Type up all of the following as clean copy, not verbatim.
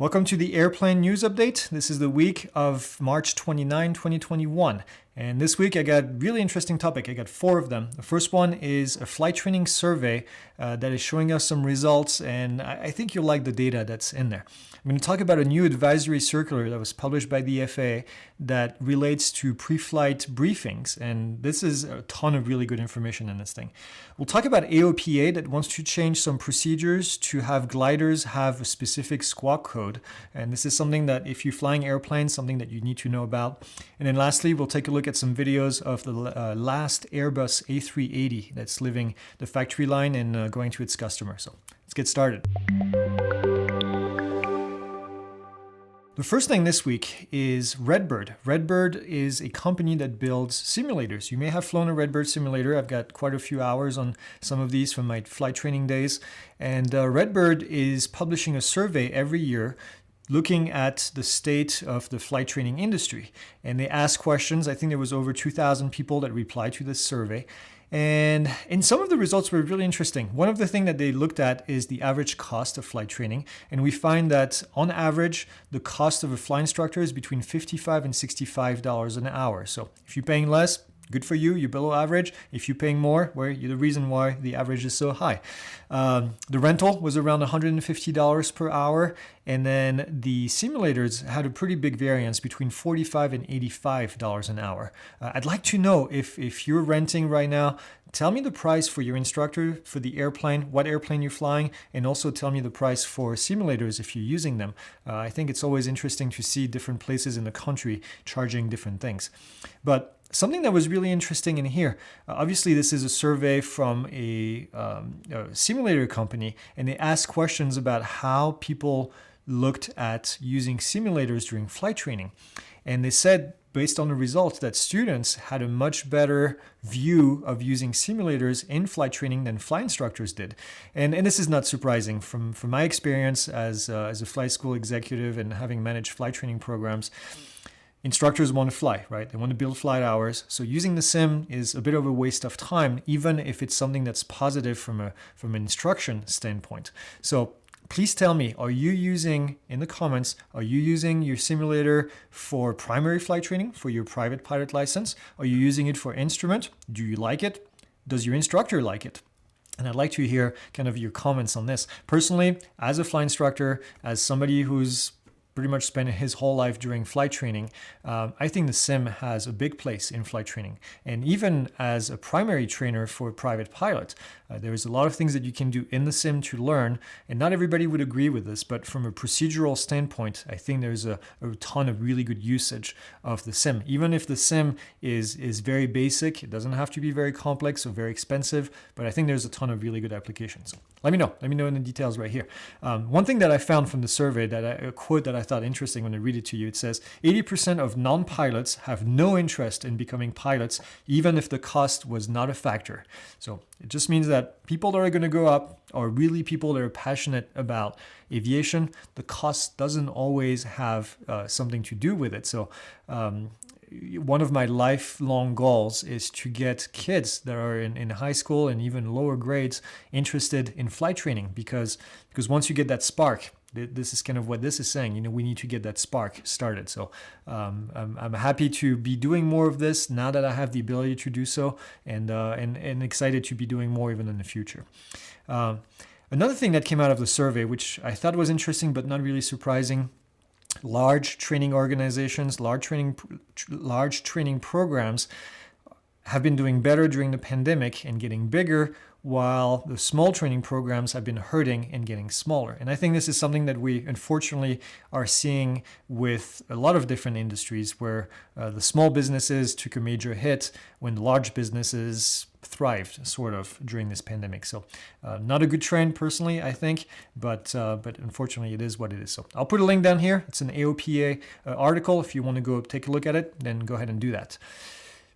Welcome to the Airplane News Update. This is the week of March 29, 2021. And this week I got really interesting topic. I got 4 of them. The first one is a flight training survey that is showing us some results, and I think you'll like the data that's in there. I'm going to talk about a new advisory circular that was published by the FAA that relates to pre-flight briefings, and this is a ton of really good information in this thing. We'll talk about AOPA that wants to change some procedures to have gliders have a specific squawk code, and this is something that if you're flying airplanes, something that you need to know about. And then lastly, we'll take a look at some videos of the last Airbus A380 that's leaving the factory line and going to its customer. So let's get started. The first thing this week is RedBird. RedBird is a company that builds simulators. You may have flown a RedBird simulator. I've got quite a few hours on some of these from my flight training days. And RedBird is publishing a survey every year looking at the state of the flight training industry. And they ask questions. I think there was over 2,000 people that replied to this survey. And some of the results were really interesting. One of the things that they looked at is the average cost of flight training. And we find that on average, the cost of a flight instructor is between $55 and $65 an hour. So if you're paying less, good for you, you're below average. If you're paying more, well, you're the reason why the average is so high. The rental was around $150 per hour. And then the simulators had a pretty big variance between $45 and $85 an hour. I'd like to know if you're renting right now, tell me the price for your instructor for the airplane, what airplane you're flying, and also tell me the price for simulators if you're using them. I think it's always interesting to see different places in the country charging different things. But something that was really interesting in here, obviously this is a survey from a simulator company, and they asked questions about how people looked at using simulators during flight training. And they said, based on the results, that students had a much better view of using simulators in flight training than flight instructors did. And this is not surprising. From my experience as a flight school executive and having managed flight training programs, instructors want to fly, right? They want to build flight hours. So using the sim is a bit of a waste of time, even if it's something that's positive from an instruction standpoint. So please tell me, are you using, in the comments, are you using your simulator for primary flight training, for your private pilot license? Are you using it for instrument? Do you like it? Does your instructor like it? And I'd like to hear kind of your comments on this. Personally, as a flight instructor, as somebody who's pretty much spent his whole life during flight training, I think the sim has a big place in flight training. And even as a primary trainer for a private pilot, there is a lot of things that you can do in the sim to learn, and not everybody would agree with this, but from a procedural standpoint, I think there's a ton of really good usage of the sim. Even if the sim is very basic, it doesn't have to be very complex or very expensive, but I think there's a ton of really good applications. Let me know in the details right here. One thing that I found from the survey, a quote that I thought interesting when I read it to you, it says 80% of non-pilots have no interest in becoming pilots, even if the cost was not a factor. So it just means that people that are going to go up are really people that are passionate about aviation. The cost doesn't always have something to do with it. So one of my lifelong goals is to get kids that are in high school and even lower grades interested in flight training, because once you get that spark, this is kind of what this is saying, we need to get that spark started. So I'm happy to be doing more of this now that I have the ability to do so, and excited to be doing more even in the future. Another thing that came out of the survey, which I thought was interesting but not really surprising, large training organizations, large training programs have been doing better during the pandemic and getting bigger, while the small training programs have been hurting and getting smaller. And I think this is something that we unfortunately are seeing with a lot of different industries, where the small businesses took a major hit when the large businesses thrived sort of during this pandemic. So not a good trend personally, I think, but unfortunately it is what it is. So I'll put a link down here. It's an AOPA article. If you want to go take a look at it, then go ahead and do that.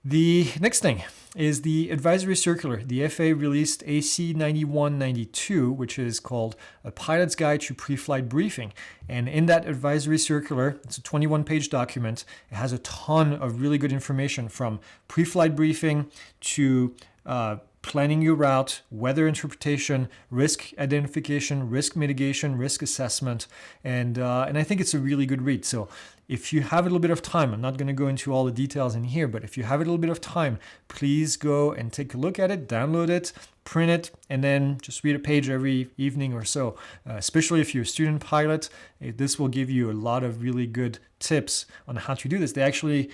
The next thing is the advisory circular. The FAA released AC 9192, which is called A Pilot's Guide to Pre-Flight Briefing. And in that advisory circular, it's a 21-page document. It has a ton of really good information, from pre-flight briefing to planning your route, weather interpretation, risk identification, risk mitigation, risk assessment, and I think it's a really good read. So if you have a little bit of time, I'm not going to go into all the details in here, but if you have a little bit of time, please go and take a look at it, download it, print it, and then just read a page every evening or so. Especially if you're a student pilot, this will give you a lot of really good tips on how to do this. They actually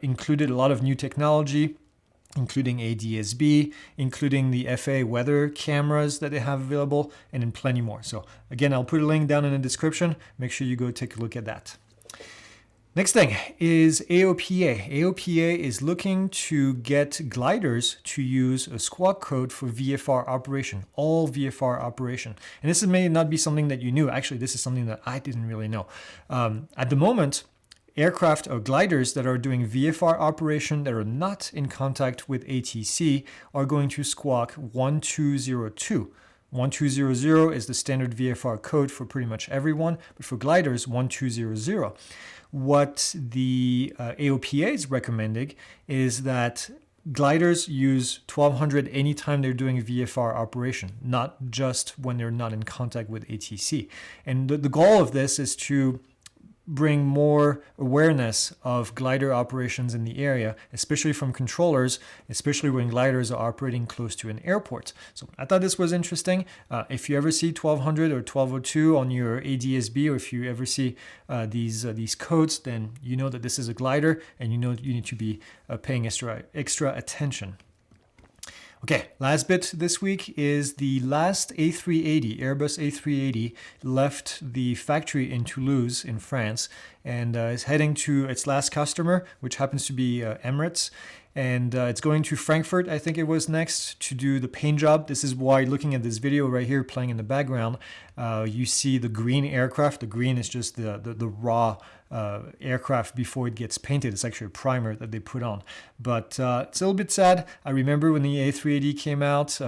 included a lot of new technology, including ADS-B, including the FAA weather cameras that they have available, and then plenty more. So again, I'll put a link down in the description. Make sure you go take a look at that. Next thing is AOPA. AOPA is looking to get gliders to use a squawk code for VFR operation, all VFR operation. And this may not be something that you knew. Actually, this is something that I didn't really know. At the moment, aircraft or gliders that are doing VFR operation that are not in contact with ATC are going to squawk 1202. 1200 is the standard VFR code for pretty much everyone, but for gliders, 1200. What the AOPA is recommending is that gliders use 1200 anytime they're doing a VFR operation, not just when they're not in contact with ATC. And the goal of this is to bring more awareness of glider operations in the area, especially from controllers, especially when gliders are operating close to an airport. So I thought this was interesting. If you ever see 1200 or 1202 on your ADS-B, or if you ever see these codes, then you know that this is a glider, and you know you need to be paying extra attention. Okay, last bit this week is the last A380, Airbus A380, left the factory in Toulouse in France and is heading to its last customer, which happens to be Emirates. And it's going to Frankfurt, I think it was next, to do the paint job. This is why, looking at this video right here playing in the background, you see the green aircraft. The green is just the raw aircraft before it gets painted. It's actually a primer that they put on. But it's a little bit sad. I remember when the A380 came out,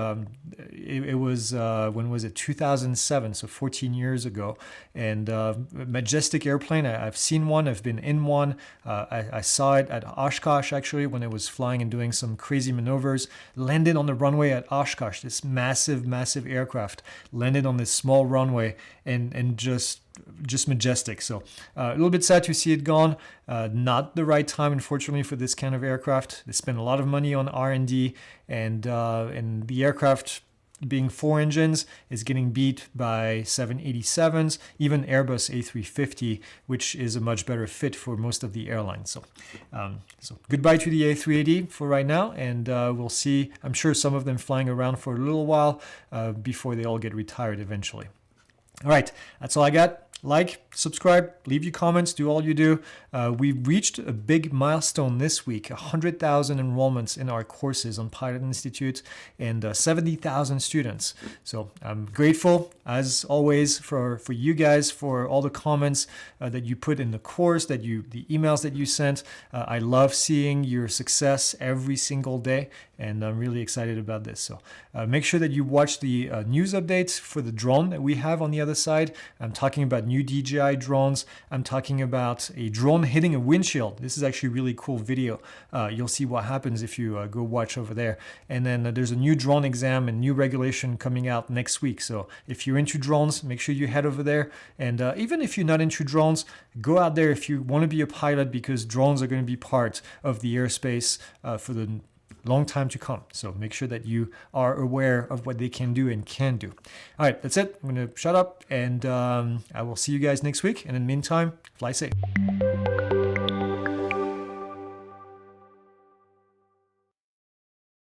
it was, when was it? 2007, so 14 years ago. And majestic airplane. I've seen one. I've been in one. I saw it at Oshkosh, actually, when it was flying and doing some crazy maneuvers. Landed on the runway at Oshkosh. This massive, massive aircraft landed on this small runway and just majestic. So a little bit sad to see it gone. Not the right time, unfortunately, for this kind of aircraft. They spent a lot of money on R&D, and the aircraft, being 4 engines, is getting beat by 787s, even Airbus A380, which is a much better fit for most of the airlines. So goodbye to the A380 for right now, and we'll see, I'm sure, some of them flying around for a little while before they all get retired eventually. All right, that's all I got. Like, subscribe, leave your comments, do all you do. We reached a big milestone this week, 100,000 enrollments in our courses on Pilot Institute, and 70,000 students. So I'm grateful, as always, for you guys, for all the comments that you put in the course, the emails that you sent. I love seeing your success every single day, and I'm really excited about this. So make sure that you watch the news updates for the drone that we have on the other side. I'm talking about new DJI drones. I'm talking about a drone hitting a windshield. This is actually a really cool video. You'll see what happens if you go watch over there. And then there's a new drone exam and new regulation coming out next week. So if you're into drones, make sure you head over there. And even if you're not into drones, go out there if you want to be a pilot, because drones are going to be part of the airspace for the long time to come. So make sure that you are aware of what they can do and can do. All right, that's it. I'm going to shut up, and I will see you guys next week. And in the meantime, fly safe.